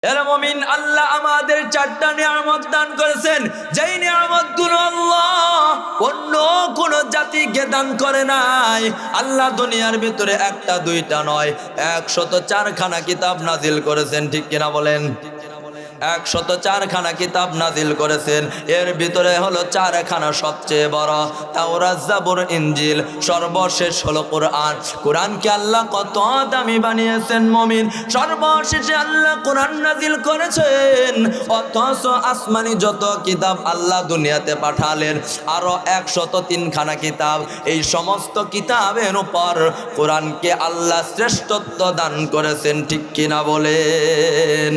এরা মুমিন, আল্লাহ আমাদের চারটা নিয়ামত দান করেছেন, যেই নিয়ামতগুলো আল্লাহ অন্য কোন জাতিকে দান করে নাই। আল্লাহ দুনিয়ার ভিতরে একটা দুইটা নয়, 104খানা কিতাব নাজিল করেছেন, ঠিক কিনা বলেন? 104 খানা কিতাব নাজিল করেছেন। এর ভিতরে হলো 4খানা সবচেয়ে বড়, তাওরাত, জাবুর, ইনজিল, সর্বশেষ হলো কোরআন। কোরআনকে আল্লাহ কত দামি বানিয়েছেন মুমিন, সর্বশেষে আল্লাহ কোরআন নাজিল করেছেন। অথচ আসমানি যত কিতাব আল্লাহ দুনিয়াতে পাঠালেন, আরো 103খানা কিতাব। এই সমস্ত কিতাবের উপর কোরআনকে আল্লাহ শ্রেষ্ঠত্ব দান করেছেন, ঠিক কিনা বলেন?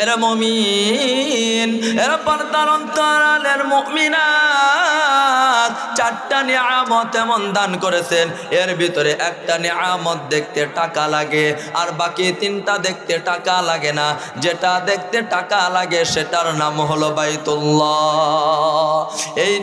এরা মুমিন, এরা পর্দার অন্তরালের মুমিনাত, চারটা নিয়ামত এমন দান করেছেন। এর ভিতরে একটা নিয়ামত দেখতে টাকা লাগে, আর বাকি 3টা দেখতে টাকা লাগে না। যেটা দেখতে টাকা লাগে সেটার নাম হলো বাইতুল্লাহ। এই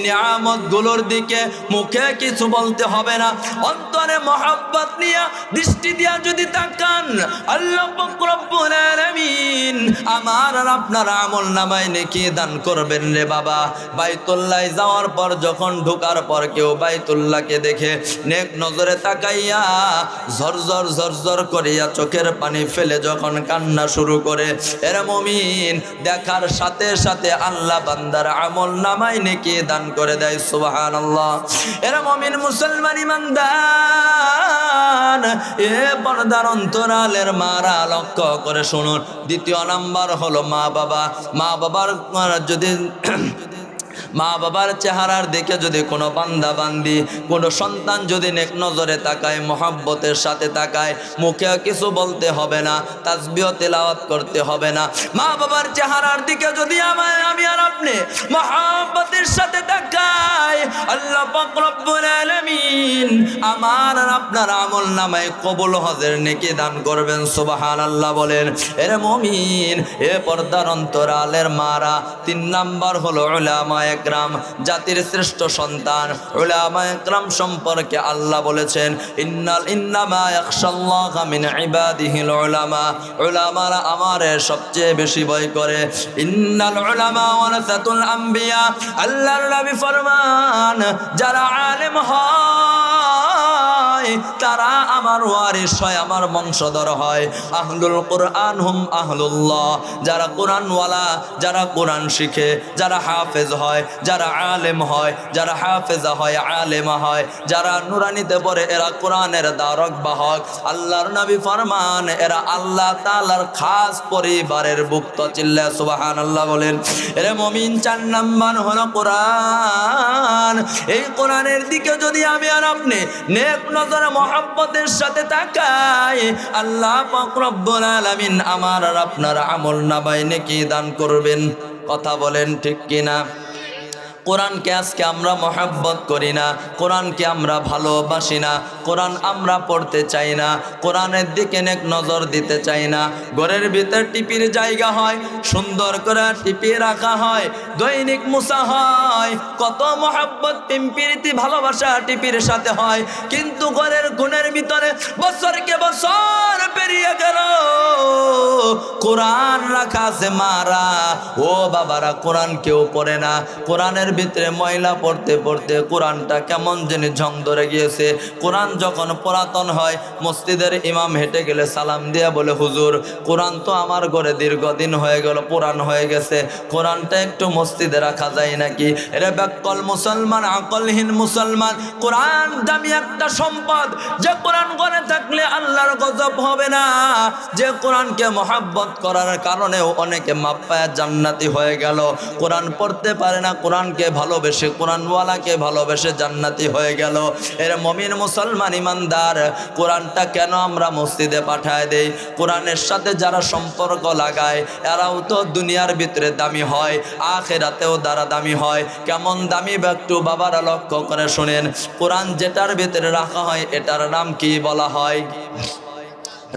নিয়ামত গুলোর দিকে মুখে কিছু বলতে হবে না, অন্তরে মহব্বত নিয়ে দৃষ্টি দিয়া যদি তাকান, আল্লাহ পাক রব্বুল আলামিন আমার আর আপনার আমলনামায় নেকি দান করবেন রে বাবা। বাইতুল্লাহ যাওয়ার পর, যখন ঢোকার পর কেউ বাইতুল্লাহকে দেখে নেক নজরে তাকাইয়া ঝরঝর ঝরঝর করিয়া চোখের পানি ফেলে যখন কান্না শুরু করে, এর মুমিন দেখার সাথে সাথে আল্লাহ বান্দার আমলনামায় নেকি দান করে দেয়, সুবহানাল্লাহ। এর মুমিন মুসলমান ইমানদার, এ পর্দার অন্তরালের মারা লক্ষ্য করে শুনুন। দ্বিতীয় নাম্বার হলো মা বাবা। মা বাবার যদি মা বাবার চেহারার দিকে যদি কোনো বান্দা বান্দি, কোনো সন্তান যদি নেক নজরে তাকায়, মহব্বতের সাথে তাকায়, মুখে কিছু বলতে হবে না, তাসবিহ তেলাওয়াত করতে হবে না। মা বাবার চেহারার দিকে যদি আমি আর আপনি মহব্বতের সাথে তাকাই, আল্লাহ পাক রব্বুল আলামিন আমার আর আপনার আমলনামায় কবুল হজের নেকি দান করবেন, সুবহানাল্লাহ বলেন। এর মুমিন, এ পর্দার অন্তরালের মারা, 3 নাম্বার হলো উলামা একরাম, জাতির শ্রেষ্ঠ সন্তান। উলামা একরাম সম্পর্কে আল্লাহ বলেছেন, ইন্নামা ইয়াখশাল্লাহা মিন ইবাদিহিল উলামা। উলামারা আমারে সবচেয়ে বেশি ভয় করে। ইন্নাল উলামা ওয়ারাসাতুল আম্বিয়া, আল্লাহর নবী ফরমান, যারা আলেম হয় তারা আমার ওয়ারিস হয়, আমার বংশধর হয়। আহলুল কোরআন হুম আহলুল্লাহ, যারা কোরআনওয়ালা, যারা কোরআন শিখে, যারা হাফেজ হয়, যারা আলেম হয়, যারা হাফেজা হয়, আলেমা হয়, যারা নুরানিতে পড়ে, এরা কোরআনের ধারক বাহক। আল্লাহর নবী ফরমান, এরা আল্লাহ তাআলার খাস পরিবারের ভুক্ত। চিল্লা সুবহানাল্লাহ বলেন। এর মুমিন, 4 নাম্বার হলো কোরআন। এই কোরআনের দিকে যদি আমি আর আপনি নেক নজরে মহব্বতের সাথে তাকাই, আল্লাহ পাক রব্বুল আলামিন আমার আর আপনার আমলনামায় নেকি দান করবেন। কথা বলেন ঠিক কিনা? কোরআনকে আজকে আমরা মহব্বত করি না, কোরআনকে আমরা ভালোবাসি না, কোরআন আমরা পড়তে চাই না, কোরআনের দিকে নেক নজর দিতে চাই না। ঘরের ভিতর টিপির জায়গা হয়, সুন্দর করে টিপি রাখা হয়, দৈনিক মুছা হয়, কত মহব্বত পিম্পিরিতি ভালোবাসা টিপির সাথে হয়। কিন্তু ঘরের কোণের ভিতরে বছরকে বছর পেরিয়ে গেল, কোরআন রাখা আছে মারা। ও বাবারা, কোরআন কেউ পড়ে না। কোরআনের ভিতরে ময়লা পড়তে পড়তে কোরআনটা কেমন যেন ঝং ধরে গিয়েছে। কোরআন যখন পুরাতন হয়, মসজিদের ইমাম হেঁটে গেলে সালাম দিয়ে বলে, হুজুর কোরআন তো আমার ঘরে দীর্ঘদিন হয়ে গেল, পুরান হয়ে গেছে, কোরআনটা একটু মসজিদে রাখা যায় নাকি? এরে ব্যাকল মুসলমান, আকলহীন মুসলমান। কোরআন দামি একটা সম্পদ, যে কোরআন ঘরে থাকলে আল্লাহর গজব হবে না। যে কোরআনকে মহব্বত করার কারণেও অনেকে মাপ পায় জান্নাতি হয়ে গেল। কোরআন পড়তে পারে না, কোরআনকে ভালোবেসে, কোরআনওয়ালাকে ভালোবেসে জান্নাতি হয়ে গেল। এর মুমিন মুসলমান ইমানদার, কোরআনটা কেন আমরা মসজিদে পাঠায় দেই? কোরআনের সাথে যারা সম্পর্ক লাগায়, এরাও তো দুনিয়ার ভিতরে দামি হয়, আখিরাতেও দ্বারা দামি হয়। কেমন দামি একটু বাবারা লক্ষ্য করে শুনেন। কোরআন যেটার ভিতরে রাখা হয়, এটার নাম কি বলা হয়?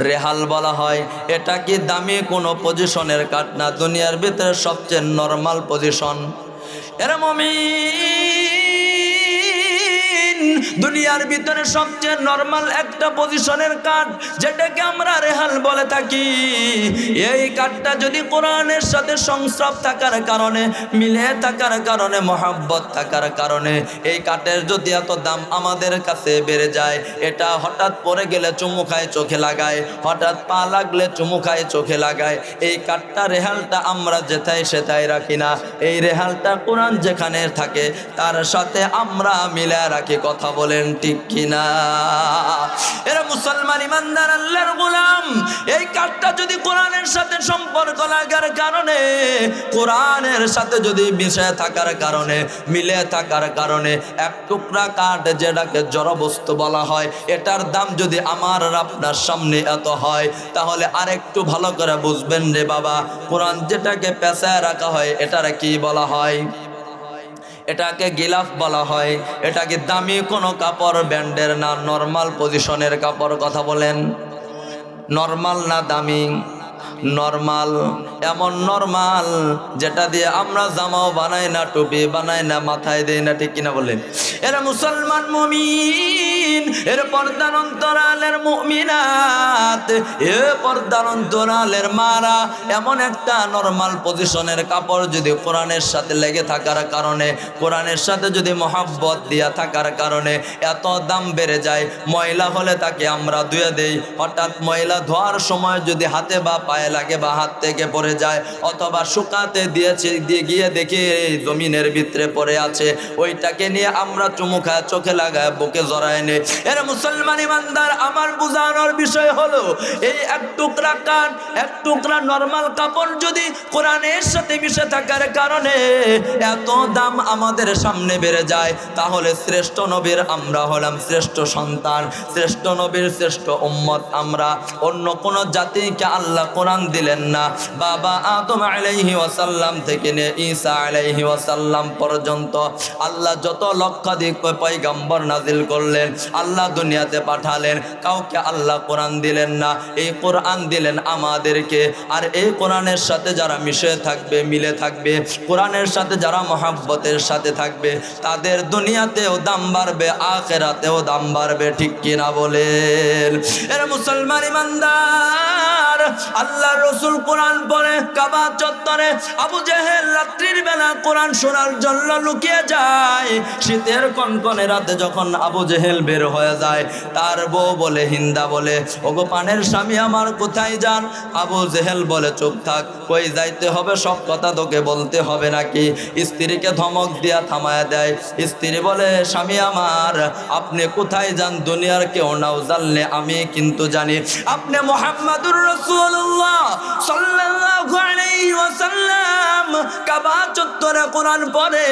রেহাল বলা হয়। এটা কি দামি কোনো পজিশনের কাঠ না, দুনিয়ার ভিতরে সবচেয়ে নরমাল পজিশন। এর মুমিন, দুনিয়ার ভিতরে সবচেয়ে নরমাল একটা পজিশনের কাঠ যেটাকে আমরা রেহাল বলে থাকি, এই কাঠটা যদি কোরআনের সাথে সংস্রব থাকার কারণে, মিলে থাকার কারণে, মহাব্বত থাকার কারণে এই কাঠের যদি এত দাম আমাদের কাছে বেড়ে যায়, এটা হঠাৎ পড়ে গেলে চুমু খায় চোখে লাগায়, হঠাৎ পা লাগলে চুমু খায় চোখে লাগায়, এই কাঠটা রেহালটা আমরা যেথায় সেথায় রাখি না, এই রেহালটা কোরআন যেখানে থাকে তার সাথে আমরা মিলে রাখি। কথা বলেন ঠিক কিনা? এরা মুসলমান ইমানদার আল্লাহর গোলাম, এই কাঠটা যদি কোরআনের সাথে সম্পর্ক লাগার কারণে, কোরআনের সাথে যদি মিশে থাকার কারণে, মিলে থাকার কারণে, এক টুকরা কাঠ যেটাকে জড়বস্তু বলা হয়, এটার দাম যদি আমার আর আপনার সামনে এত হয়, তাহলে আরেকটু ভালো করে বুঝবেন রে বাবা, কোরআন যেটাকে পেঁচায় রাখা হয় এটারে কি বলা হয়? এটাকে গিলাফ বলা হয়। এটাকে দামি কোনো কাপড়, ব্র্যান্ডের না, নর্মাল পজিশনের কাপড়? কথা বলেন, নর্মাল না দামি? নর্মাল। এমন নর্মাল যেটা দিয়ে আমরা জামাও বানাই না, টুপি বানাই না, মাথায় দেই না, ঠিক কিনা বলেন? এরা মুসলমান মুমিন, এর পর্দার অন্তরালের মুমিনাত, এ পর্দার অন্তরালের মারা, এমন একটা নর্মাল পজিশনের কাপড় যদি কোরআনের সাথে লেগে থাকার কারণে, কোরআনের সাথে যদি মহাব্বত দিয়া থাকার কারণে এত দাম বেড়ে যায়, ময়লা হলে তাকে আমরা ধুয়ে দেই, হঠাৎ ময়লা ধোয়ার সময় যদি হাতে বা পায়ে লাগে বা হাত থেকে পড়ে যায়, অথবা শুকাতে দিয়েছে দিয়ে গিয়ে দেখি জমিনের ভিতরে পড়ে আছে, ওইটাকে নিয়ে আমরা চুমু খায় চোখে লাগায় বুকে জড়ায় নেই। এর মুসলমান ইমানদার, আমার বোঝানোর বিষয় হলো, এই এক টুকরা কাঠ, এক টুকরা নরমাল কাপড় যদি কোরআনের সাথে মিশে থাকার কারণে এত দাম আমাদের সামনে বেড়ে যায়, তাহলে শ্রেষ্ঠ নবীর আমরা হলাম শ্রেষ্ঠ সন্তান, শ্রেষ্ঠ নবীর শ্রেষ্ঠ উম্মত আমরা। অন্য কোন জাতিকে আল্লাহ কোরআন দিলেন না। বাবা আদম আলাইহি ওয়াসাল্লাম থেকে নিয়ে ঈসা আলাইহি ওয়াসাল্লাম পর্যন্ত আল্লাহ যত লক্ষাধিক পয়গম্বর নাজিল করলেন, আল্লাহ দুনিয়াতে পাঠালেন, কাউকে আল্লাহ কোরআন দিলেন না। এই কোরআন দিলেন আমাদেরকে। আর এই কোরআনের সাথে যারা মিশে থাকবে, মিলে থাকবে, কোরআনের সাথে যারা মহাব্বতের সাথে থাকবে, তাদের দুনিয়াতেও দাম বাড়বে, আখিরাতেও দাম বাড়বে, ঠিক কিনা বলেন? এর মুসলমান ইমানদার, আল্লাহ রসুল কোরআন পড়ে কাবা চত্বরে, আবু জেহেল রাত্রির বেলা কোরআন শোনার জন্য লুকিয়ে যায়। শীতের কনকনে রাতে যখন আবু জেহেল বের হয়ে যায়, তার বউ বলে, হিন্দা বলে, ওগো পানের স্বামী আমার কোথায় যান? আবু জেহেল বলে, চুপ থাক, কই যাইতে হবে সব কথা তোকে বলতে হবে নাকি? স্ত্রীকে ধমক দিয়া থামায় দেয়। স্ত্রী বলে, স্বামী আমার, আপনি কোথায় যান দুনিয়ার কেউ নাও জানলে আমি কিন্তু জানি আপনি মুহাম্মাদুর রাসূলুল্লাহ সাল্লাল্লাহু আলাইহি ওয়াসাল্লাম কাবা চত্বরে কোরআন পড়ে,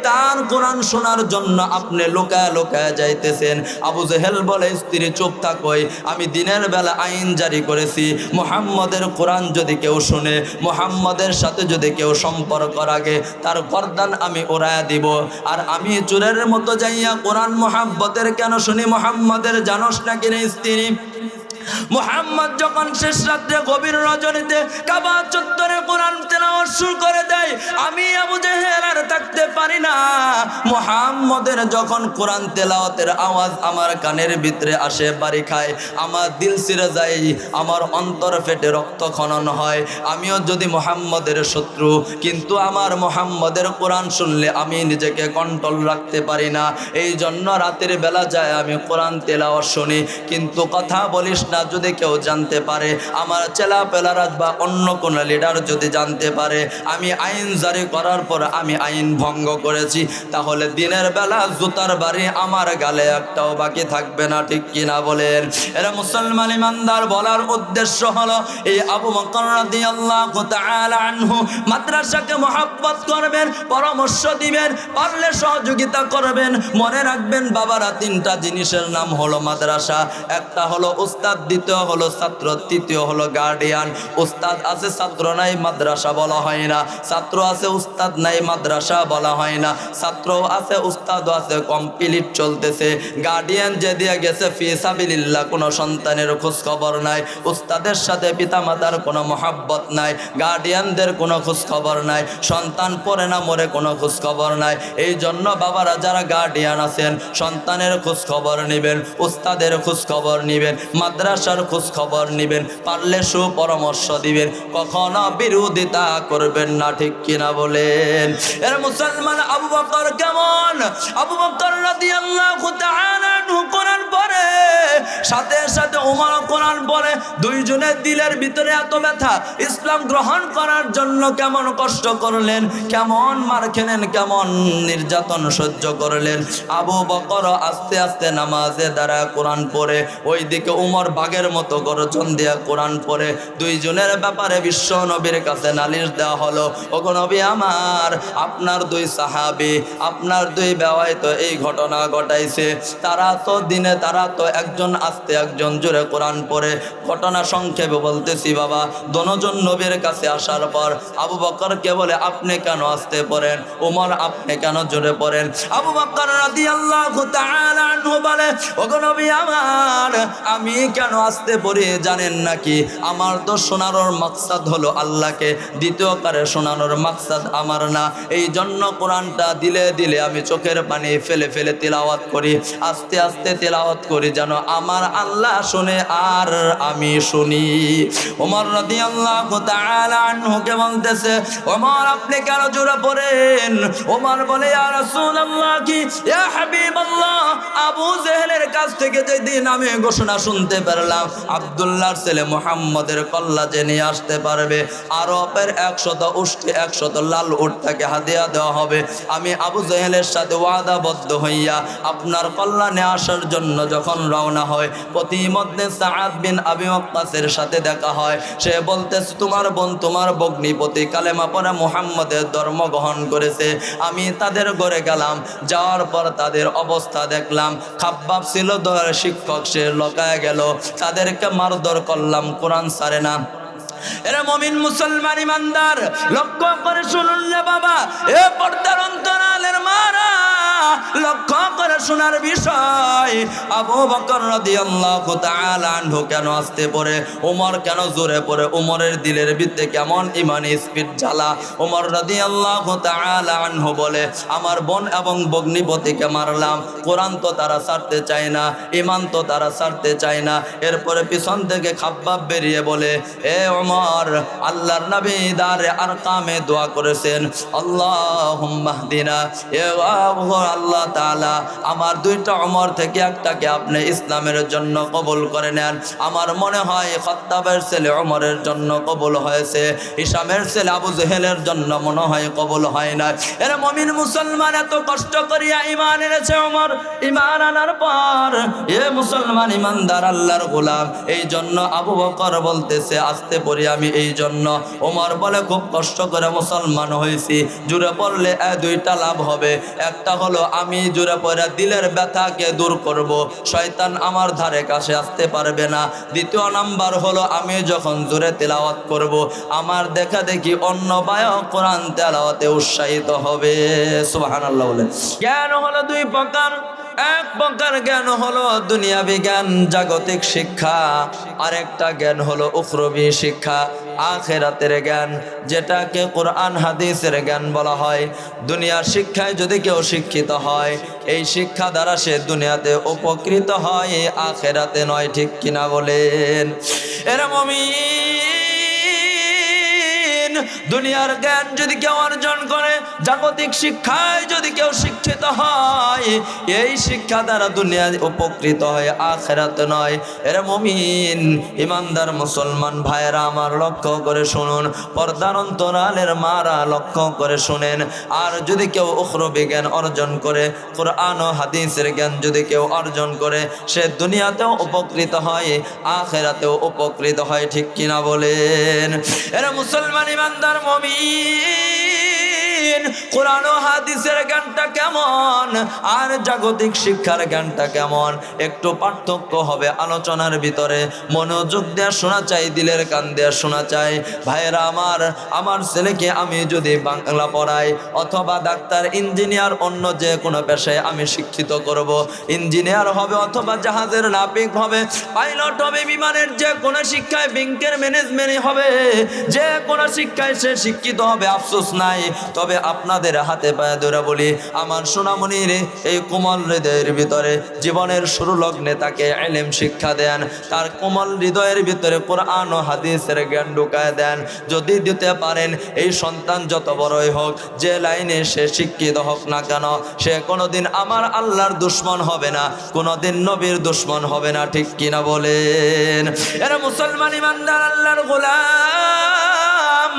তার কোরআন শোনার জন্য আপনি লোকায় লোকায় যাইতেছেন। আবু জেহেল বলে, স্ত্রী চুপ থাকোই, আমি দিনের বেলা আইন জারি করেছি, মুহাম্মাদের কোরআন যদি কেউ শুনে, মুহাম্মাদের সাথে যদি কেউ সম্পর্ক রাখে, তার গর্দান আমি উড়ায়া দিব। আর আমি চোরের মতো যাইয়া কোরআন মুহাম্মাদের কেন শুনি? মুহাম্মাদের জানোস নাকি রে স্ত্রী? মুহাম্মদ যখন শেষ রাত্রে গভীর রজনীতে কাবা চত্বরে কোরআন তেলাওয়াত শুরু করে দেয়, আমি আবু জেহেল আর থাকতে পারি না। মুহাম্মদের যখন কোরআন তেলাওয়াতের আওয়াজ আমার কানের ভিতরে আসে, বাড়ি খায়, আমার দিল ছিঁড়ে যায়, আমার অন্তর ফেটে রক্ত খনন হয়। আমিও যদি মুহাম্মদের শত্রু, কিন্তু আমার মুহাম্মদের কোরআন শুনলে আমি নিজেকে কন্ট্রোল রাখতে পারি না। এই জন্য রাতের বেলা যায় আমি কোরআন তেলাওয়াত শুনি, কিন্তু কথা বলিস না যদি কেউ জানতে পারে, আমার চেলা পেলারা বা অন্য কোন লিডার যদি জানতে পারে আমি আইন জারি করার পর আমি আইন ভঙ্গ করেছি, তাহলে দিনের বেলা জুতার বাড়ি আমার গালে একটাও বাকি থাকবে না, ঠিক কিনা বলেন? এরা মুসলমান ইমানদার, বলার উদ্দেশ্য হলো, এই আবু বকর রাদিয়াল্লাহু তাআলা আনহু মাদ্রাসাকে মহব্বত করবেন, পরামর্শ দিবেন, পারলে সহযোগিতা করবেন। মনে রাখবেন বাবারা, তিনটা জিনিসের নাম হলো মাদ্রাসা। একটা হলো উস্তাদ দ্বিতীয় হলো ছাত্র, তৃতীয় হলো গার্ডিয়ান। উস্তাদ আছে ছাত্র নাই মাদ্রাসা বলা হয় না, ছাত্র আছে উস্তাদ নাই মাদ্রাসা বলা হয় না, ছাত্র আছে উস্তাদ আছে কমপ্লিট চলতেছে। গার্ডিয়ান যে দিয়ে গেছে ফি সাবিলিল্লাহ, কোনো সন্তানের খোঁজ খবর নাই, উস্তাদের সাথে পিতামাতার কোনো মহাব্বত নাই, গার্ডিয়ানদের কোনো খোঁজ খবর নাই, সন্তান পড়ে না মরে কোনো খোঁজ খবর নাই। এই জন্য বাবারা যারা গার্ডিয়ান আছেন সন্তানের খোঁজ খবর নেবেন, উস্তাদের খোঁজ খবর নেবেন, মাদ্রাসার খোঁজ খবর নেবেন, পারলে সুপরামর্শ দিবেন, কখনো বিরোধিতা করবেন না, ঠিক কিনা বলেন? এর মুসলমান আবু বকর কেমন? আবু বকর রাদিয়াল্লাহু তাআলা আনহু কোরআন পড়ে, সাথে সাথে ওমর কোরআন পড়ে, দুইজনের দিলের ভিতরে এত ব্যথা। ইসলাম গ্রহণ করার জন্য কেমন কষ্ট করলেন, কেমন মার খেলেন, কেমন নির্যাতন সহ্য করলেন। আবু বকর আস্তে আস্তে নামাজে দাঁড়া কোরআন পড়ে, ওইদিকে উমর বাঘের মতো গর্জন দিয়ে কোরআন পড়ে। দুইজনের ব্যাপারে বিশ্ব নবীর কাছে নালিশ দেওয়া হলো, ওগো নবী আমার, আপনার দুই সাহাবী, আপনার দুই বেওয়াই তো এই ঘটনা ঘটাইছে। তারা তো একজন আস্তে একজন জোরে কোরআন পড়ে। ঘটনা সংক্ষেপে বলতেছি বাবা, দোনোজন নবীর কাছে আসার পর আবু বকরকে বলে আপনি কেন আস্তে পড়েন, ওমর আপনি কেন জোরে পড়েন? আবু বকর রাদিয়াল্লাহু তাআলা আনহু বলে, ওগো নবী আমার, আমি কেন আস্তে পড়ি জানেন নাকি? আমার তো শোনানোর মাকসাদ হলো আল্লাহকে, দ্বিতীয় কারে শোনানোর মাকসাদ আমার না। এই জন্য কোরআনটা দিলে দিলে আমি চোখের পানি ফেলে ফেলে তিলাওয়াত করি, আস্তে আস্তে তিলাওয়াত করি, যেন আমার আল্লাহ শুনে আর আমি শুনি। ওমর রাদিয়াল্লাহু তাআলা আনহুকে বলতেছে, ওমর আপনি কেন জোরে পড়েন? ওমর বলে, ইয়া রাসূলুল্লাহ, কি ইয়া হাবিবাল্লাহ, আবু জেহেলের কাছ থেকে যেদিন আমি ঘোষণা শুনতে পারলাম আব্দুল্লাহর ছেলে মুহাম্মদের কল্লা যে নিয়ে আসতে পারবে, আরবের 100 উষ্টি 100 লাল উট তাকে হাদিয়া দেওয়া হবে, আমি আবু জেহেলের সাথে ওয়াদাবদ্ধ হইয়া আপনার কল্লা নিয়ে আসার জন্য যখন রওনা হয়, প্রতিমধ্যে সাআদ বিন আবি ওয়াক্কাসের সাথে দেখা হয়। সে বলতেছে, তোমার বোন তোমার ভগ্নিপতি কালেমা পড়ে মুহাম্মদের ধর্ম গ্রহণ করেছে। আমি তাদের ঘরে গেলাম, যাওয়ার পর তাদের অবস্থা দেখলাম, খাব্বাব ছিল শিক্ষক, সে লকায় গেল, তাদেরকে মারধর করলাম, কোরআন ছাড়ে না। এরা মুমিন মুসলমান ইমানদার, লক্ষ্য করে শুনুন রে বাবা, এ পর্দার অন্তরালের মারা, লক্ষ্য করে শোনার বিষয়। আবু বকর রাদিয়াল্লাহু তাআলা আনহু কেন আস্তে পড়ে, ওমর কেন জোরে পড়ে? ওমরের দিলের ভিতরে কেমন ইমানি স্পিড জ্বালা। ওমর রাদিয়াল্লাহু তাআলা আনহু বলে, আমার বোন এবং ভগ্নিপতিকে মারলাম, কোরআন তো তারা ছাড়তে চায় না, ইমান তো তারা ছাড়তে চায় না। এরপরে পিছন থেকে খাব্বাব বেরিয়ে বলে, এ ওমর, আল্লাহর নবী দারে আরকামে দোয়া করেছেন, আল্লাহুম্মা হদিনা, এ আল্লাহ তাআলা আমার দুইটা ওমর থেকে একটাকে আপনি ইসলামের জন্য কবুল করে নেন। আমার মনে হয় খাত্তাবের ছেলে ওমরের জন্য কবুল হয়েছে, হিশামের ছেলে আবু জেহেলের জন্য মনে হয় কবুল হয় না। এর মুমিন মুসলমান এত কষ্ট করিয়া ঈমান এনেছে ওমর, ঈমান আনার পর এ মুসলমান ঈমানদার আল্লাহর গোলাম। এই জন্য আবু বকর বলতেছে আস্তে পড়ি আমি, এই জন্য। ওমর বলে, খুব কষ্ট করে মুসলমান হয়েছি, জুড়ে পড়লে দুইটা লাভ হবে। একটা হলো আমি জুড়ে পড়ে দিলের ব্যথাকে দূর করব, শয়তান আমার ধারে কাছে আসতে পারবে না। দ্বিতীয় নাম্বার হলো আমি যখন জোরে তেলাওয়াত করব, আমার দেখা দেখি অন্য বায়ক কোরআন তেলাওয়াতে উৎসাহিত হবে। সুবহানাল্লাহ বলেন। জ্ঞান হলো দুই প্রকার, এক প্রকার জ্ঞান হলো দুনিয়াবি জ্ঞান, জাগতিক শিক্ষা, আরেকটা জ্ঞান হলো উখরবি শিক্ষা, আখিরাতের জ্ঞান, যেটাকে কোরআন হাদিসের জ্ঞান বলা হয়। দুনিয়ার শিক্ষায় যদি কেউ শিক্ষিত হয়, এই শিক্ষা দ্বারা সে দুনিয়াতে উপকৃত হয়, আখিরাতে নয়, ঠিক কিনা বলেন? এরা মুমিন, দুনিয়ার জ্ঞান যদি কেউ অর্জন করে, জাগতিক শিক্ষায় যদি কেউ শিক্ষিত হয়, এই শিক্ষা দ্বারা দুনিয়ায় উপকৃত হয়, আখিরাতে নয়। এরা মুমিন ইমানদার মুসলমান ভাইয়েরা আমার, লক্ষ্য করে শুনুন, পর্দার অন্তরালের মারা লক্ষ্য করে শুনেন। আর যদি কেউ উখরবি জ্ঞান অর্জন করে, কোরআন ও হাদিসের জ্ঞান যদি কেউ অর্জন করে, সে দুনিয়াতেও উপকৃত হয়, আখিরাতেও উপকৃত হয়, ঠিক কিনা বলেন? এরা মুসলমান ইমানদার মুমিন কোরআন ও হাদিসের জ্ঞানটা কেমন আর জাগতিক শিক্ষার জ্ঞানটা কেমন, একটু পার্থক্য হবে আলোচনার ভিতরে। মনোযোগ দেওয়া শোনা চাই, দিলের কান দেওয়া শোনা চাই। ভাইয়েরা আমার ছেলেকে আমি যদি বাংলা পড়াই অথবা ডাক্তার, ইঞ্জিনিয়ার, অন্য যে কোনো পেশায় আমি শিক্ষিত করব, ইঞ্জিনিয়ার হবে অথবা জাহাজের নাবিক হবে, পাইলট হবে, বিমানের যে কোনো শিক্ষায়, ব্যাংকের ম্যানেজমেন্ট হবে, যে কোনো শিক্ষায় সে শিক্ষিত হবে, আফসোস নাই। তবে আপনাদের হাতে পায়ে ধরে বলি, আমার সোনামণির এই কোমল হৃদয়ের ভিতরে জীবনের শুরু লগ্নে তাকে ইলম শিক্ষা দেন, তার কোমল হৃদয়ের ভিতরে কোরআন ও হাদিসের জ্ঞান ঢুকায় দেন। যদি দিতে পারেন, এই সন্তান যত বড়ই হোক, যে লাইনে সে শিক্ষিত হোক না কেন, সে কোনোদিন আমার আল্লাহর দুশ্মন হবে না, কোনোদিন নবীর দুশ্মন হবে না। ঠিক কিনা বলেন? এরা মুসলমান ইমানদার আল্লাহর গোলাম,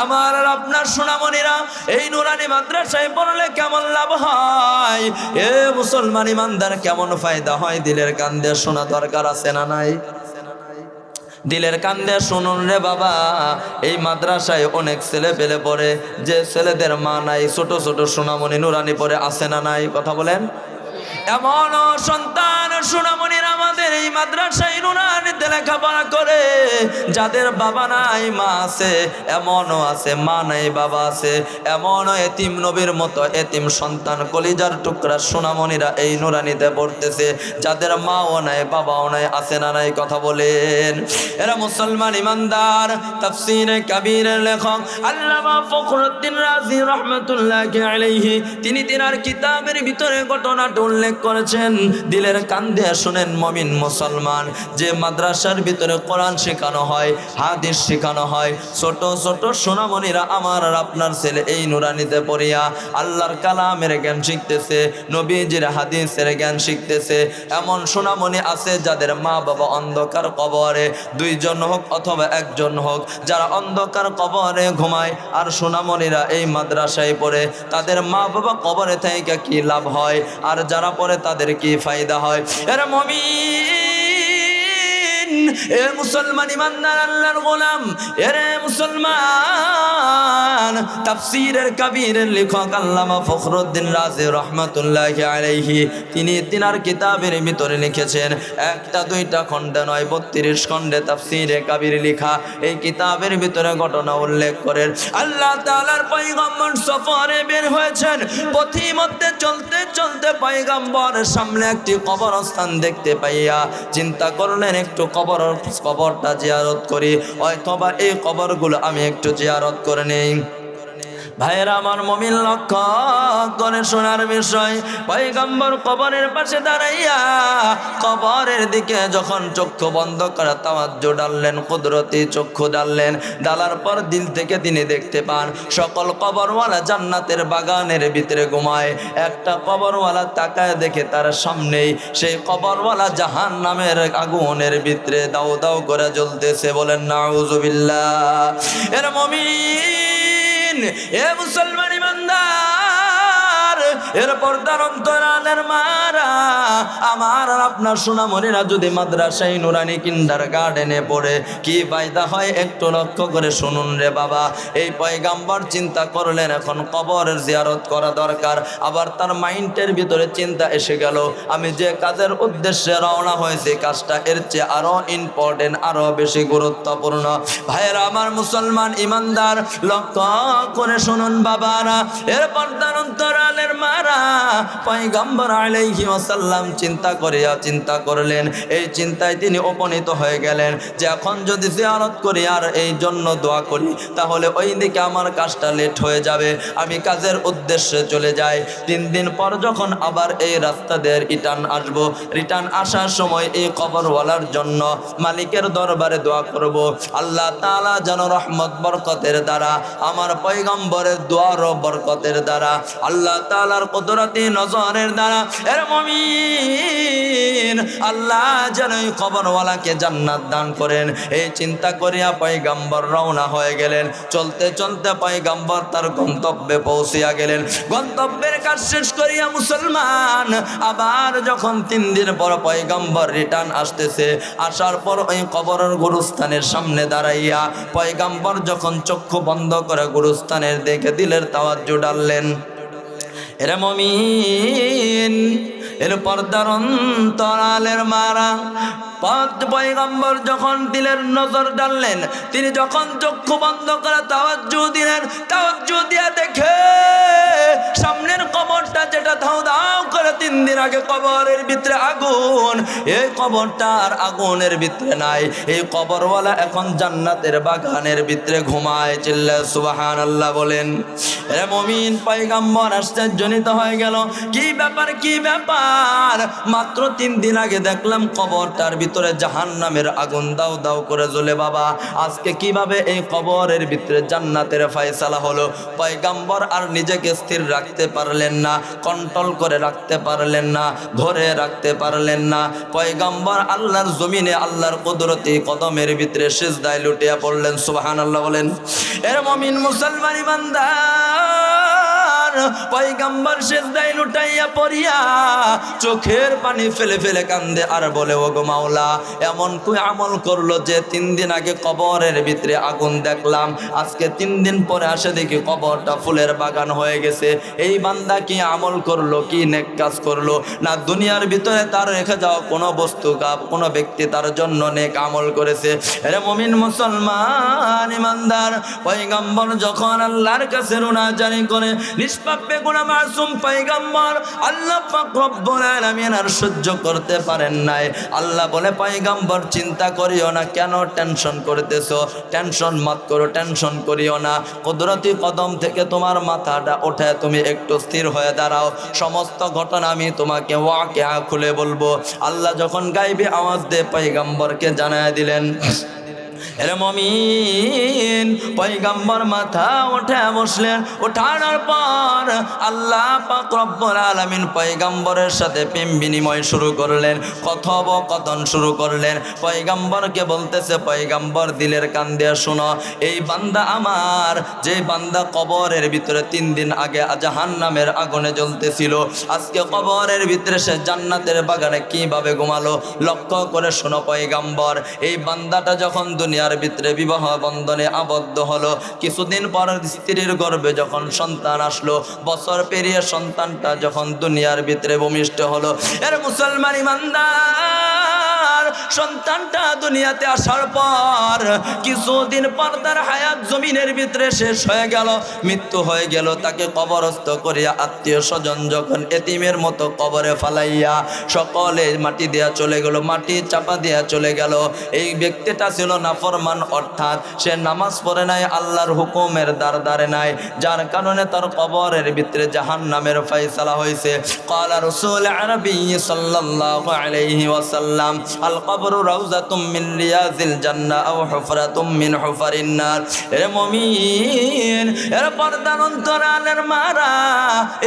আমার আর আপনার সোনামণিরা এই নুরানি মাদ্রাসায় পড়লে কেমন লাভ হয়, এ মুসলমান ইমানদার কেমন ফায়দা হয়, দিলের কান দিয়ে শোনা দরকার আছে না নাই? দিলের কান দিয়ে শুনুন রে বাবা। এই মাদ্রাসায় অনেক ছেলে পেলে পড়ে, যে ছেলেদের মা নাই, ছোট ছোট সোনামণি নুরানি পড়ে, আছে না নাই? কথা বলেন। এমন সন্তান সোনামণির আমাদের এই মাদ্রাসায় নুরানিতে লেখাপড়া করে, যাদের বাবা নাই মা আছে, এমনও আছে মা নাই বাবা আছে, এমনও এতিম নবীর মতো এতিম সন্তান, কলিজার টুকরা সোনামণিরা এই নুরানিতে পড়তেছে, যাদের মাও নাই বাবাও নাই, আছে না নাই? কথা বলেন। এরা মুসলমান ইমানদার। তাফসীরে কাবীরের লেখক আল্লামা ফখরুদ্দীন রাজি রহমাতুল্লাহি আলাইহি তিনি তিনার কিতাবের ভিতরে ঘটনাটা উল্লেখ করেছেন। দিলের কান দিয়ে শুনেন মুমিন মুসলমান, যে মাদ্রাসার ভিতরে কোরআন শেখানো হয়, হাদিস শেখানো হয়, ছোট ছোট সোনামণিরা আমার আর আপনার ছেলে এই নুরানিতে পড়িয়া আল্লাহর কালামের জ্ঞান শিখতেছে, নবীজির হাদিসের জ্ঞান শিখতেছে। এমন সোনামণি আছে যাদের মা বাবা অন্ধকার কবরে, দুইজন হোক অথবা একজন হোক, যারা অন্ধকার কবরে ঘুমায়, আর সোনামণিরা এই মাদ্রাসায় পড়ে, তাদের মা বাবা কবরে থেকে কি লাভ হয়, আর যারা পড়ে তাদের কি ফায়দা হয়? এরা মুমিন, এ মুসলমান ইমানদার আল্লাহর গোলাম, এরে মুসলমান। তাফসীরের কাবীরের লেখক আল্লামা ফখরুদ্দীন রাজি রহমাতুল্লাহি আলাইহি তিনি তিনার কিতাবের ভিতরে লিখেছেন, একটা দুইটা খণ্ডে নয়, 32 খণ্ডে তাফসীরে কাবীর লেখা। এই কিতাবের ভিতরে ঘটনা উল্লেখ করেন, আল্লাহ তাআলার পয়গম্বর সফরে বের হয়েছেন, পথিমধ্যে চলতে চলতে পয়গম্বরের সামনে একটি কবরস্থান দেখতে পাইয়া চিন্তা করলেন, একটু কবরটা জিয়ারত করি, অথবা এই কবরগুলো আমি একটু জিয়ারত করে নেই। ভাইয়েরা আমার, মুমিন লক্ষ্য করে শোনার বিষয়, পয়গম্বর কবরের পাশে দাঁড়াইয়া কবরের দিকে যখন চক্ষু বন্ধ করে তাওয়াজ্জু ডাললেন, কুদরতি চক্ষু ডাললেন, ডালার পর দিল থেকে তিনি দেখতে পান সকল কবরওয়ালা জান্নাতের বাগানের ভিতরে ঘুমায়। একটা কবরওয়ালা তাকায় দেখে তার সামনেই সেই কবরওয়ালা জাহান্নামের আগুনের ভিতরে দাউ দাউ করে জ্বলতেছে। বলেন নাউজুবিল্লাহ। এর মুমিন, এ মুসলমান ইমানদার, এর পর্দার অন্তরালের মারা, আমার আর আপনার সোনামণিরা যদি মাদ্রাসায় নুরানি কিন্ডার গার্ডেনে পড়ে কি ফায়দা হয়, একটু লক্ষ্য করে শুনুন রে বাবা। এই পয়গাম্বর চিন্তা করলেন এখন কবরের জিয়ারত করা দরকার, আবার তার মাইন্ডের ভিতরে চিন্তা এসে গেল, আমি যে কাজের উদ্দেশ্যে রওনা হয়েছে কাজটা এর চেয়ে আরো ইম্পর্টেন্ট, আরো বেশি গুরুত্বপূর্ণ। ভাইয়েরা আমার মুসলমান ইমানদার, লক্ষ্য করে শুনুন বাবারা, এর পর্দার অন্তরালের মারা পয়গম্বর আলাইহি ওয়াসাল্লাম চিন্তা করলেন, এই চিন্তায় তিনি উপনীত হয়ে গেলেন যে এখন যদি জিয়ারত করি আর এই জন্য দোয়া করি, তাহলে ওই দিকে আমার কাজটা লেট হয়ে যাবে, আমি কাজের উদ্দেশ্যে চলে যাই। 3 দিন পর যখন আবার এই রাস্তা দিয়ে রিটার্ন আসার সময় এই কবরওয়ালার জন্য মালিকের দরবারে দোয়া করব, আল্লাহ তাআলা যেন রহমত বরকতের দ্বারা, আমার পয়গম্বরের দোয়ার ও বরকতের দ্বারা আল্লাহ তাআলা ওয়ালার কুদরতি নজরের দ্বারা এর মুমিন আল্লাহ যেন এই কবরওয়ালাকে জান্নাত দান করেন। এই চিন্তা করিয়া পয়গম্বর রওনা হয়ে গেলেন। চলতে চলতে পয়গম্বর তার গন্তব্যে পৌঁছিয়া গেলেন। গন্তব্যের কাজ শেষ করিয়া মুসলমান আবার যখন 3 দিন পর পয়গম্বর রিটার্ন আসতেছে, আসার পর ওই কবরের গুরুস্থানের সামনে দাঁড়াইয়া পয়গম্বর যখন চক্ষু বন্ধ করে গুরুস্থানের দিকে দিলের তাওয়াজ্জু ডাললেন। এরে মুমিন, এর পর্দার অন্তরালের মারা পয়গম্বর যখন দিলের নজর ডাললেন, তিনি যখন চক্ষু বন্ধ করে তাওয়াজ্জু দিলেন, তাওয়াজ্জু দিয়া দেখে সামনের কবরটা যেটা ধাও ধাও করে 3 দিন আগে কবরের ভিতরে আগুন, এই কবরটা আর আগুনের ভিতরে নাই। এই কবরওয়ালা এখন জান্নাতের বাগানের ভিতরে ঘুমায়। চিল্লা সুবহানাল্লাহ বলেন। এ মুমিন পয়গম্বর আশ্চর্যজনিত হয়ে গেল, কি ব্যাপার কি ব্যাপার, মাত্র 3 দিন আগে দেখলাম কবরটার ভিতরে জাহান্নামের আগুন দাও দাও করে জ্বলে, বাবা আজকে কিভাবে এই কবরের ভিতরে জান্নাতের ফয়সালা হলো? পয়গম্বর আর নিজেকে স্থির রাখতে পারলেন না, কন্ট্রোল করে রাখতে পারলেন না, ধরে রাখতে পারলেন না। পয়গম্বর আল্লাহর জমিনে আল্লাহর কুদরতি কদমের ভিতরে সিজদায় লুটিয়া পড়লেন। সুবহানাল্লাহ বলেন। এর মুমিন মুসলমান ইমানদার পয়গম্বর সিজদায় লুটাইয়া পড়িয়া চোখের পানি ফেলে ফেলে কান্দে আর বলে, ওগো মাওলা, এমন কই আমল করলো যে 3 দিন আগে কবরের ভিতরে আগুন দেখলাম, আজকে 3 দিন পরে আসে দেখি কবরটা ফুলের বাগান হয়ে গেছে। এই বান্দা কি আমল করলো, কি নেক কাজ করলো? না দুনিয়ার ভিতরে তার রেখে যাওয়া কোনো বস্তু কোনো ব্যক্তি তার জন্য নেক আমল করেছে। আরে মুমিন মুসলমান ইমানদার পয়গম্বর যখন আল্লাহর কাছে রুনাজানি করে, নিষ্পাপ বেগুনাহ মাসুম পয়গম্বর আল্লাহ পাক রব্বুল আলামিন আর সহ্য করতে পারেন নাই। আল্লাহ বলে, পয়গম্বর চিন্তা করিও না, কেন টেনশন করতেছো? টেনশন মত করো, টেনশন করিও না। কুদরতি কদম থেকে তোমার মাথাটা ওঠে তুমি একটু স্থির হয়ে দাঁড়াও, সমস্ত ঘটনা আমি তোমাকে ওয়াকিয়া খুলে বলবো। আল্লাহ যখন গাইবে আওয়াজ দিয়ে পয়গম্বরকে জানায় দিলেন। এর মুমিন পয়গম্বর মাথা উঠে বসলেন। ওঠানোর পর আল্লাহ পাক রব্বুল আলামিন পয়গম্বরের সাথে প্রেম বিনিময় শুরু করলেন, কথোপকথন শুরু করলেন। পয়গম্বরকে বলতেছে, পয়গম্বর দিলের কান দিয়ে শোনো, এই বান্দা আমার, যে বান্দা কবরের ভিতরে 3 দিন আগে জাহান্নামের আগুনে জ্বলতেছিল, আজকে কবরের ভিতরে সে জান্নাতের বাগানে কিভাবে ঘুমালো। লক্ষ্য করে শোনো পয়গম্বর, এই বান্দাটা যখন দুনিয়ার ভিতরে বিবাহ বন্ধনে আবদ্ধ হলো, কিছুদিন পর স্ত্রীর গর্ভে যখন সন্তান আসলো, বছর পেরিয়ে সন্তানটা যখন দুনিয়ার ভিতরে ভূমিষ্ঠ হলো, এর মুসলমান ইমানদার সন্তানটা দুনিয়াতে আসার পর কিছুদিন পর তার হায়াত জমিনের ভিতরে শেষ হয়ে গেল, মৃত্যু হয়ে গেল। তাকে কবরস্থ করিয়া আত্মীয় স্বজন যখন এতিমের মতো কবরে ফালাইয়া সকলে মাটি দেয়া চলে গেল, মাটি চাপা দেয়া চলে গেল। এই ব্যক্তিটা ছিল নাফরমান, অর্থাৎ সে নামাজ পড়ে নাই, আল্লাহর হুকুমের দ্বারে নাই, যার কারণে তার কবরের ভিতরে জাহান্নামের ফয়সালা হয়েছে। ক্বালা রাসূল আরবী সাল্লাল্লাহু আলাইহি ওয়াসাল্লাম, আল কবরু রাউযাতুম মিন রিয়াজিল জান্নাহ আও হুফরাতুম মিন হুফারিন নার। এ মুমিন, এর পর্দার অন্তরালের মারা,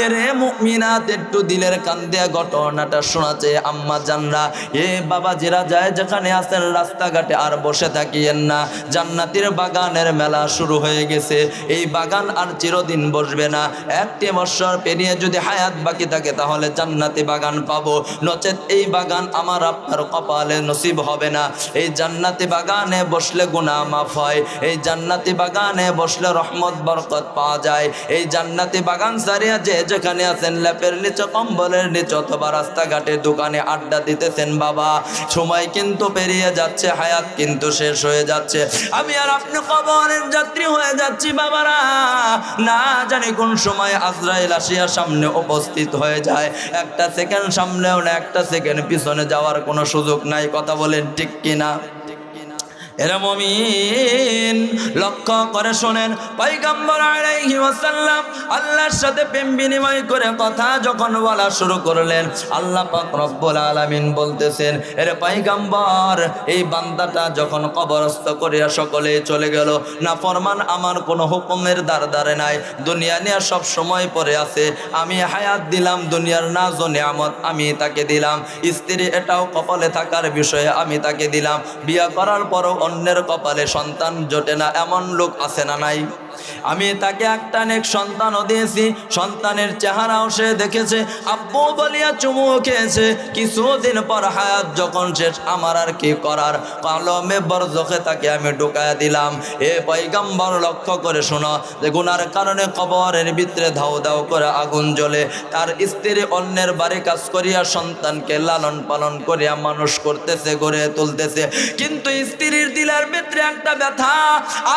এরে মুমিনাত একটু দিলের কান দিয়ে ঘটনাটা শোনাচ্ছে আম্মা জানরা। এ বাবা যারা যায় যেখানে আছেন রাস্তাঘাটে আর বসে থাকিয়েন না, জান্নাতের বাগানের মেলা শুরু হয়ে গেছে। এই বাগান আর চিরদিন বসবে না, 1 বছর পেরিয়ে যদি হায়াত বাকি থাকে তাহলে জান্নাতি বাগান পাবো, নচেত এই বাগান আমার আপনার কপালে নসিব হবে না। এই জান্নাতি বাগানে বসলে গুনাহ মাফ হয়, এই জান্নাতি বাগানে বসলে রহমত বরকত পাওয়া যায়। এই জান্নাতি বাগান ছাড়িয়া যে যেখানে আছেন, লেপের নিচে কম্বলের নিচে অথবা রাস্তাঘাটে দোকানে আড্ডা দিতেছেন, বাবা সময় কিন্তু পেরিয়ে যাচ্ছে, হায়াত কিন্তু শেষ হয়ে যাচ্ছে। আমি আর আপনি কবরের যাত্রী হয়ে যাচ্ছি বাবারা, না জানি কোন সময় আজরাইল আসিয়া সামনে উপস্থিত হয়ে যায়। একটা সেকেন্ড সামনেও না, একটা সেকেন্ড পিছনে যাওয়ার কোনো সুযোগ নাই। কথা বলেন ঠিক কিনা? এরা মুমিন লক্ষ্য করে শোনেন, পয়গম্বর আলাইহি ওয়াসাল্লাম আল্লাহর সাথে প্রেম বিনিময় করে কথা যখন বলা শুরু করলেন, আল্লাহ পাক রব্বুল আলামিন বলতেছেন, এরে পয়গম্বর, এই বান্দাটা যখন কবরস্থ করিয়া সকলে চলে গেল, না ফরমান আমার কোনো হুকুমের দ্বারে নাই, দুনিয়া নিয়ে সব সময় পড়ে আছে, আমি হায়াত দিলাম, দুনিয়ার নাজ ও নিয়ামত আমি তাকে দিলাম, স্ত্রী এটাও কপালে থাকার বিষয়ে আমি তাকে দিলাম, বিয়া করার পরও অন্যের কপালে সন্তান জোটে না, এমন লোক আছে না নাই? আমি তাকে একটা নেক সন্তানও দিয়েছি, সন্তানের চেহারাও সে দেখেছে, আব্বু বলিয়া চুমু খেয়েছে, কিছুদিন পর হায়াত যখন শেষ, আমার আর কি করার, কলমে বরজখে তাকে আমি ঢুকায়া দিলাম। এ পয়গম্বর লক্ষ্য করে শোনো, যে গুনার কারণে কবরের ভিতরে ধাও ধাও করে আগুন জ্বলে, তার স্ত্রী অন্যের বাড়ি কাজ করিয়া সন্তানকে লালন পালন করিয়া মানুষ করতেছে, গড়ে তুলতেছে, কিন্তু স্ত্রীর দিলের ভিতরে একটা ব্যথা,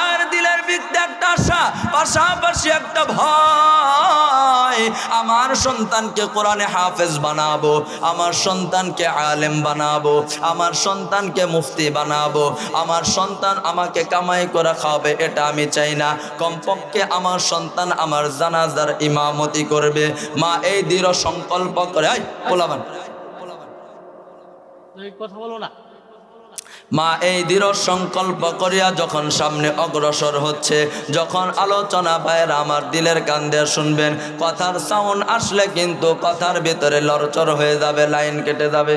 আর দিলের ভিতরে একটা আশা, পাশাপাশি একটা ভয়, আমার সন্তানকে কোরআনে হাফেজ বানাবো, আমার সন্তানকে আলেম বানাবো, আমার সন্তানকে মুফতি বানাবো, আমার সন্তান আমাকে কামাই করে খাওয়াবে, এটা আমি চাই না, কমপক্ষে আমার সন্তান আমার জানাজার ইমামতি করবে। মা এই দৃঢ় সংকল্প করে, বলাবান কথা বলো না, মা এই দৃঢ় সংকল্প করিয়া যখন সামনে অগ্রসর হচ্ছে, যখন আলোচনা ভাইয়েরা আমার দিলের কান দিয়ে শুনবেন, কথার সাউন্ড আসলে কিন্তু কথার ভিতরে লড়চড় হয়ে যাবে, লাইন কেটে যাবে,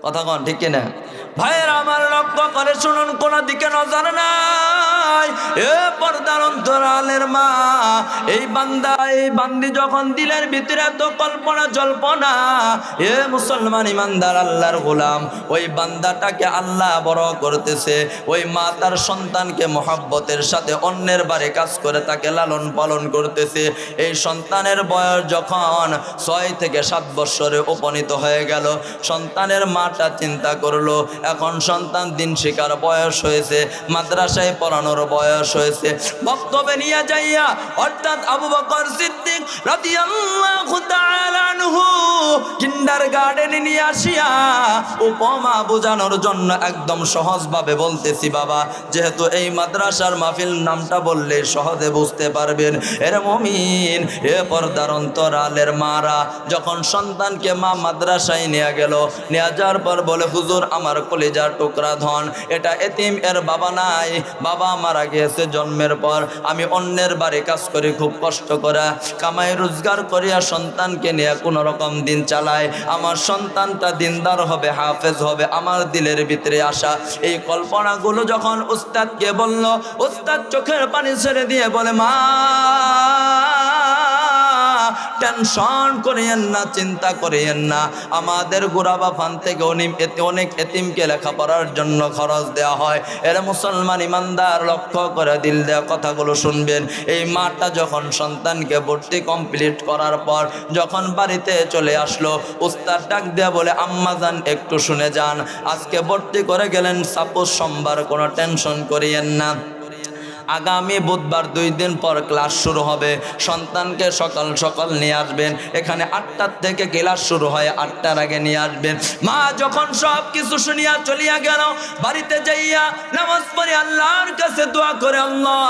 কথা কন ঠিক কিনা? ভাইয়েরা আমার লক্ষ্য করে শুনুন, কোন দিকে নজর নাই, এ পর্দার অন্তরালের মা, এই বান্দা এই বান্দি যখন দিলের ভিতরে তো কল্পনা জল্পনা, এ মুসলমান ইমানদার আল্লাহর গোলাম, ওই বান্দাটাকে আল্লাহ বড় করতেছে, ওই মা তার সন্তানকে মহব্বতের সাথে অন্যের বাড়ি কাজ করে তাকে লালন পালন করতেছে, এই সন্তানের বয়স যখন 6 থেকে 7 বছরে উপনীত হয়ে গেল, সন্তানের মাটা চিন্তা করলো, এখন সন্তান দিন শিকার বয়স হয়েছে, মাদ্রাসায় পড়ানোর বয়স হয়েছে, বক্তব্যে নিয়ে যাইয়া, অর্থাৎ আবু বকর সিদ্দিক রাদিয়াল্লাহু তাআলা আনহু কিন্ডারগার্টেনে নিয়ে আসিয়া উপমা বোঝানোর জন্য একদম সহজভাবে বলতেছি, বাবা যেহেতু এই মাদ্রাসার মাহফিল নামটা বললে সহজে বুঝতে পারবেন, এর মুমিন এ পর্দার অন্তরালের মারা যখন সন্তানকে মা মাদ্রাসায় নিয়ে গেল, নিয়ে যাওয়ার পর বলে, হুজুর আমার কলিজার টুকরা ধন, এটা এতিম, এর বাবা নাই, বাবা মারা গিয়েছে জন্মের পর, আমি অন্যের বাড়ি কাজ করি, খুব কষ্ট করে কামাই রোজগার করিয়া সন্তানকে নিয়ে কোনো রকম দিন চালায়, আমার সন্তানটা দিনদার হবে, হাফেজ হবে, আমার দিলের ভিতরে আসা এই কল্পনাগুলো যখন উস্তাদকে বলল, উস্তাদ চোখের পানি ছেড়ে দিয়ে বলে, মা টেনশন করিয়েন না, চিন্তা করিয়েন না, আমাদের গোরাবা ফান থেকে অনেক এতিমকে লেখাপড়ার জন্য খরচ দেওয়া হয়, এর মুসলমান ইমানদার লক্ষ্য করে দিল দেওয়া কথাগুলো শুনবেন। এই মাটা যখন সন্তানকে ভর্তি কমপ্লিট করার পর যখন বাড়িতে চলে আসলো, উস্তাদ ডাক দেয়া বলে, আম্মাজান একটু শুনে যান, আজকে ভর্তি করে গেলেন, সাপোজ সোমবার, কোনো টেনশন করিয়েন না, আগামী বুধবার 2 দিন পর ক্লাস শুরু হবে, সন্তানকে সকাল সকাল নিয়ে আসবেন, এখানে 8টার থেকে ক্লাস শুরু হয়, 8টার আগে নিয়ে আসবেন। মা যখন সব কিছু শুনিয়া চলিয়া গেল, বাড়িতে যাইয়া নামাজ পড়ে আল্লাহর কাছে দোয়া করে, আল্লাহ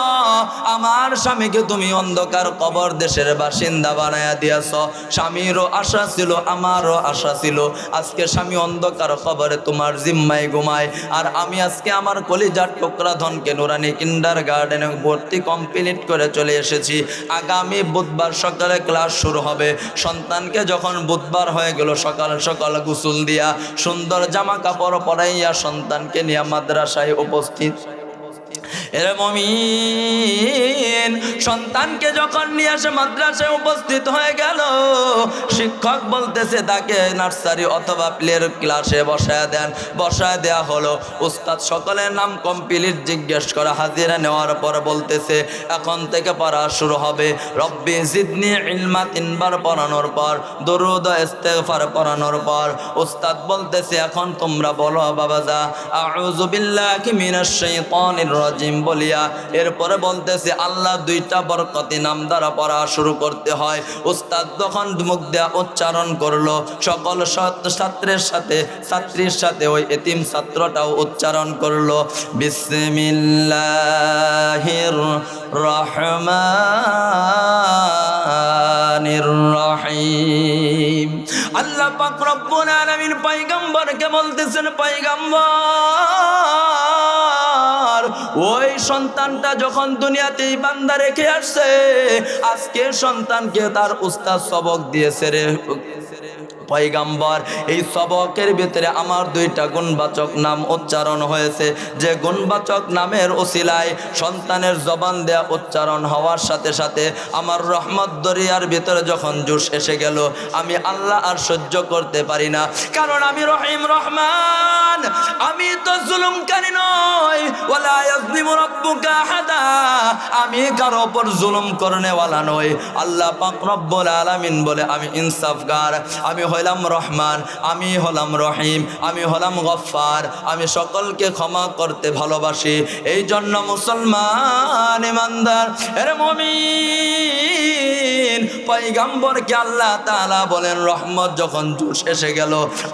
আমার স্বামীকে তুমি অন্ধকার কবর দেশের বাসিন্দা বানায়া দিয়েছ, স্বামীরও আশা ছিল, আমারও আশা ছিল, আজকে স্বামী অন্ধকার কবরে তোমার জিম্মায় ঘুমায়, আর আমি আজকে আমার কলিজার টুকরা ধনকে নুরানি কিন্ডারগার্টেনে ভর্তি কমপ্লিট করে চলে এসেছি, আগামী বুধবার সকালে ক্লাস শুরু হবে। সন্তানকে যখন বুধবার হয়ে গেল, সকাল সকাল গোসল দিয়া সুন্দর জামা কাপড় পরাইয়া সন্তানকে নিয়ে মাদ্রাসায় উপস্থিত। এর মুমিন সন্তানকে যখন নিয়ে আসে মাদ্রাসায় উপস্থিত হয়ে গেল, শিক্ষক বলতেছে তাকে নার্সারি অথবা প্লের ক্লাসে বসায় দেন, বসায় দেয়া হলো। উস্তাদ সকলের নাম কমপ্লিট জিজ্ঞেস করে হাজিরা নেওয়ার পর বলতেছে, এখন থেকে পড়া শুরু হবে, রব্বি জিদনি ইলমা 3 বার পড়ানোর পর, দরুদ ও ইস্তেগফার পড়ানোর পর উস্তাদ বলতেছে, এখন তোমরা বলো বাবাজা, আউযু বিল্লাহি মিনাশ শাইতানির রাজিম বলিয়া, এরপরে বলতেছে, আল্লাহ সুরা দুইটা বরকতি নাম দ্বারা পড়া শুরু করতে হয়। উস্তাদ যখন মুখ দেয়া উচ্চারণ করলো, সকল ছাত্রীর সাথে ওই এতিম ছাত্রটাও উচ্চারণ করলো, বিসমিল্লাহির রহমানির রহিম। আল্লাহ পাক রব্বুল আলামিন পয়গম্বরকে বলতেছেন, পয়গম্বর, ওই সন্তানটা যখন দুনিয়াতে বান্দা রেখে আসছে, আজকে সন্তানকে তার উস্তাদ সবক দিয়েছে রে পয়গম্বর। এই সবকের ভিতরে আমার দুইটা গুণবাচক নাম উচ্চারণ হয়েছে, যে গুণবাচক নামের ওসিলায় সন্তানের জবান দেয়া উচ্চারণ হওয়ার সাথে সাথে আমার রহমত দরিয়ার ভিতরে যখন জোশ এসে গেল, আমি আল্লাহ আর সহ্য করতে পারি না, কারণ আমি রহিম রহমান, আমি তো জুলুমকারী নই। ওয়ালা ইয়াজলিমু রাব্বুকা আহাদা, আমি কারো উপর জুলুম করনেওয়ালা নই। আল্লাহ পাক রব্বুল আলামিন বলে, আমি ইনসাফগার, আমি হলাম রহমান, আমি হলাম রহিম, আমি হলাম গফফার, আমি সকলকে ক্ষমা করতে ভালোবাসি। এই জন্য মুসলমান ইমানদার এর মুমিন পয়গম্বরকে আল্লাহ তাআলা বলেন, রহমত যখন জোশ এসে গেল,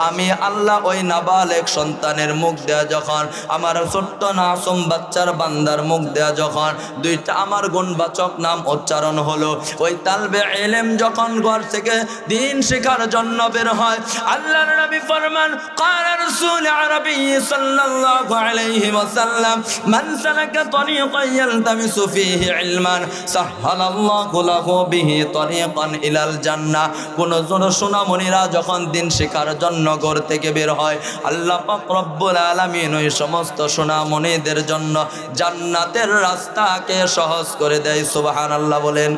আমি আল্লাহ ওই নাবালেগ সন্তানের মুখ দেয়া যখন, আমার ছোট্ট মাসুম বাচ্চার বান্দার মুখ দেয়া যখন দুইটা আমার গুণবাচক নাম উচ্চারণ হলো, ওই তালবে ইলম যখন ঘর থেকে দিন শেখার জন্য বের হয়, আল্লাহর নবী ফরমান, ক্বালা রাসূল আরবী সাল্লাল্লাহু আলাইহি ওয়াসাল্লাম, মান সালাকা তরিকান ইয়ালতামিসু ফীহি ইলমান সাহহালাল্লাহু লাহু বিহি তরিকান ইলাল জান্নাহ। কোন সোনামণিরা যখন দিন শেখার জন্য ঘর থেকে বের হয়, আল্লাহ পাক রব্বুল আলামিন ওই সমস্ত সোনামণিদের জন্য জান্নাতের রাস্তাকে সহজ করে দেয়। সুবহানাল্লাহ বলেন।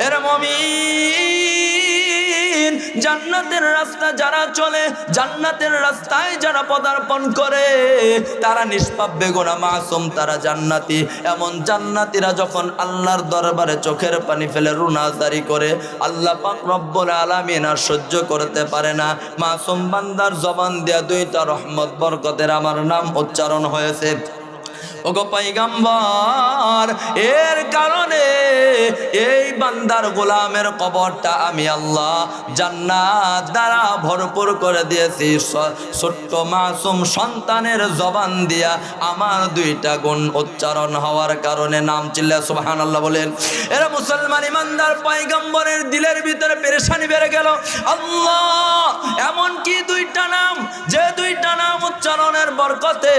এর মুমিন, জান্নাতের রাস্তা যারা চলে, জান্নাতের রাস্তায় যারা পদার্পণ করে, তারা নিষ্পাপ বেগুনা মাসুম, তারা জান্নাতি। এমন জান্নাতীরা যখন আল্লাহর দরবারে চোখের পানি ফেলে রুনাজারি করে, আল্লাহ পাক রব্বুল আলামিন আর সহ্য করতে পারে না। মাসুম বান্দার জবান দিয়া দুইটা রহমত বরকতের আমার নাম উচ্চারণ হয়েছে। ওগো পয়গম্বর, এর কারণে এই বান্দার গোলামের কবরটা আমি আল্লাহ জান্নাত দ্বারা ভরপুর করে দিয়েছি। ছোট্ট মাসুম সন্তানের জবান দিয়া আমার দুইটা গুণ উচ্চারণ হওয়ার কারণে, নাম চিল্লা সুবহানাল্লাহ বলেন। এরা মুসলমান ইমানদার পয়গম্বরের দিলের ভিতরে পেরেশানি বেড়ে গেল। আল্লাহ, এমন কি দুইটা নাম, যে দুইটা নাম উচ্চারণের বরকতে,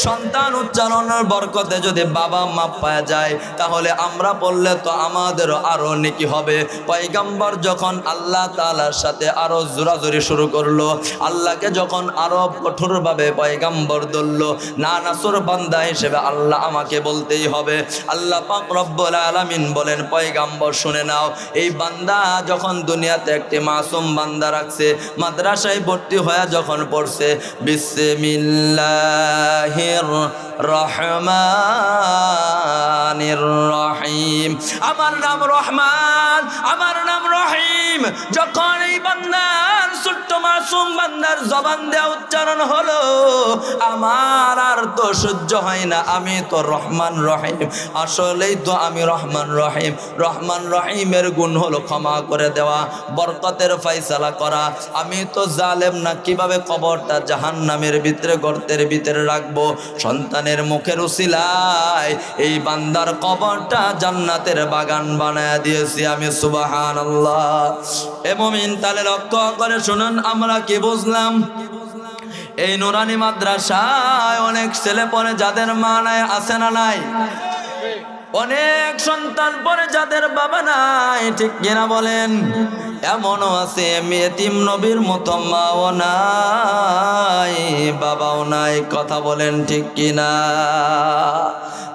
সন্তান উচ্চারণের বরকতে যদি বাবা মা পাওয়া যায়, তাহলে আমরা বললে তো আমাদেরও আরো নেকি হবে। পয়গম্বর যখন আল্লাহ তাআলার সাথে আরো জোরাজুরি শুরু করলো, আল্লাহকে যখন আরো কঠোরভাবে পয়গম্বর ধরলো, না নাসুর বান্দা হিসেবে আল্লাহ আমাকে বলতেই হবে। আল্লাহ পাক রব্বুল আলামিন বলেন, পয়গম্বর শুনে নাও, এই বান্দা যখন দুনিয়াতে একটি মাসুম বান্দা রাখছে, মাদ্রাসায় ভর্তি হয়ে যখন পড়ছে, বিসমিল্লাহির রহমানির রহিম, আমার নাম রহমান, আমার নাম রহিম, যখন এই বান্দার ছোট্ট মাসুম বান্দার জবান দেয়া উচ্চারণ হলো, আমার আর তো সহ্য হয় না। আমি তো রহমান রহিম, আসলেই তো আমি রহমান রহিম। রহমান রহিমের গুণ হলো ক্ষমা করে দেওয়া, বরকতের ফয়সালা করা। আমি তো জালেম না, কিভাবে কবরটা জাহান্নামের ভিতরে, গর্তের ভিতরে রাখবো? সন্তানের মুখের উসিলায় এই বান্দার কবরটা জান্নাতের বাগান বানায় দিয়েছি আমি। সুবহানাল্লাহ। এ মুমিন, তাহলে লক্ষ্য করে শুনুন, আমরা কি বুঝলাম? এই নুরানি মাদ্রাসায় অনেক ছেলে পড়ে যাদের মা নাই, আছে না নাই? অনেক সন্তান পড়ে যাদের বাবা নাই, ঠিক কিনা বলেন? এমনও আছে এতিম নবীর মতো মাও নাই, বাবাও নাই। কথা বলেন ঠিক কিনা?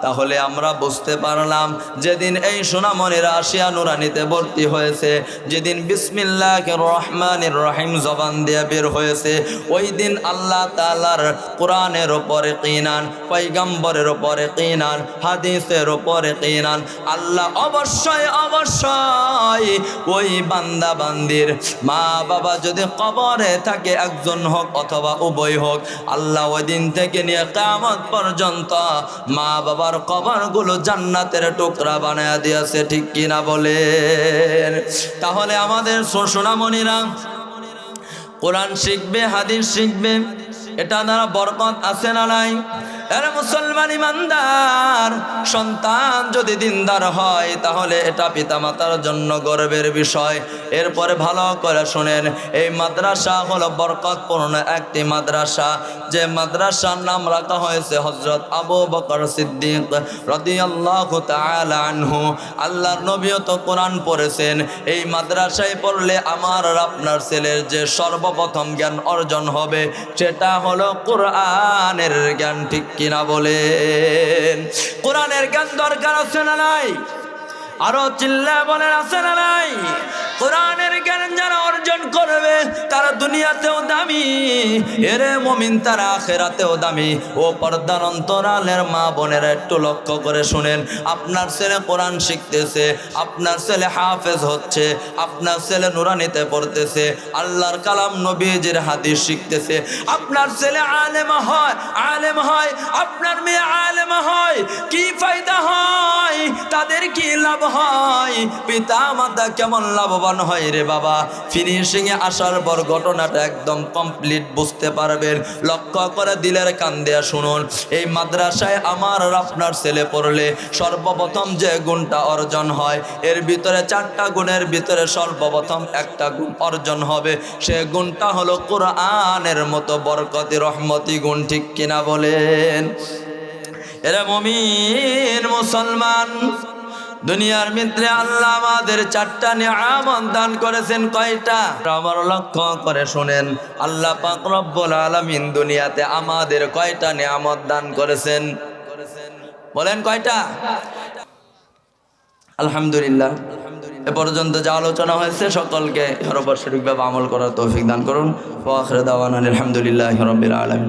তাহলে আমরা বুঝতে পারলাম, যেদিন এই সোনামণিরা আসিয়া নুরানিতে ভর্তি হয়েছে, যেদিন বিসমিল্লাহির রহমানির রহিম জবান দিয়ে বের হয়েছে, ওই দিন আল্লাহ তাআলার কোরআনের উপরে কিনান, পয়গম্বরের উপরে কিনান, হাদিসের উপরে কিনান। আল্লাহ অবশ্যই অবশ্যই ওই বান্দা বান্দির মা বাবা যদি কবরে থাকে, একজন হোক অথবা উভয় হোক, আল্লাহ ওই দিন থেকে নিয়ে কিয়ামত পর্যন্ত মা বাবা বাবার কবরগুলো জান্নাতের টুকরা বানায়া দিয়েছে, ঠিক কিনা বলেন? তাহলে আমাদের সোনামণিরা কোরআন শিখবে, হাদিস শিখবে, এটা দ্বারা বরকত আছে না নাই? এরা মুসলমান ইমানদার সন্তান যদি দিনদার হয় তাহলে এটা পিতামাতার জন্য গর্বের বিষয়। এরপরে ভালো করে শুনেন, এই মাদ্রাসা হলো বরকতপূর্ণ একটি মাদ্রাসা, যে মাদ্রাসার নাম রাখা হয়েছে হযরত আবু বকর সিদ্দিক রাদিয়াল্লাহু তাআলা আনহু। আল্লাহর নবীও তো কোরআন পড়েছেন। এই মাদ্রাসায় পড়লে আমার আর আপনার ছেলের যে সর্বপ্রথম জ্ঞান অর্জন হবে সেটা হলো কোরআনের জ্ঞান, ঠিক কিনা বলেন? কোরআনের জ্ঞান দরকার আছে না নাই? আরো চিল্লায় বলেন, আছে না নাই? কোরআনের জ্ঞান যারা অর্জন করবে তারা দুনিয়াতেও দামি, এরে মুমিন তারা আখিরাতেও দামি। ও পর্দার অন্তরালের মা বোনেরা একটু লক্ষ্য করে শুনেন, আপনার ছেলে কোরআন শিখতেছে, আপনার ছেলে হাফেজ হচ্ছে, আপনার ছেলে নুরানিতে পড়তেছে, আল্লাহর কালাম নবীজির হাদিস শিখতেছে, আপনার ছেলে আলেম হয়, আপনার মেয়ে আলেম হয়, কি ফায়দা হয়? তাদের কি লাভ হয়? পিতা মাতা কেমন লাভবান হয় রে বাবা? ফিনিশিং এ আসার পর ঘটনাটা একদম কমপ্লিট বুঝতে পারবেন। লক্ষ্য করে দিলের কান দেয়া শুনুন, এই মাদ্রাসায় আমার আর আপনার ছেলে পড়লে সর্বপ্রথম যে গুণটা অর্জন হয়, এর ভিতরে 4টা গুণের ভিতরে সর্বপ্রথম একটা গুণ অর্জন হবে, সে গুণটা হলো কোরআনের মতো বরকতি রহমতি গুণ, ঠিক কিনা বলেন? এরা মুমিন মুসলমান, দুনিয়ার মিত্রে আল্লাহ আমাদের 4টা নিয়ামত দান করেছেন। কয়টা? আমার লক্ষ্য করে শুনেন, আল্লাহ পাক রব্বুল আলামিন দুনিয়াতে আমাদের কয়টা নিয়ামত দান করেছেন? বলেন কয়টা? আলহামদুলিল্লাহ, এ পর্যন্ত যা আলোচনা হয়েছে সকলকে সর্বশরীরভাবে আমল করার তৌফিক দান করুন। ওয়া আখিরু দাওয়ানা আলহামদুলিল্লাহি রাব্বিল আলামিন।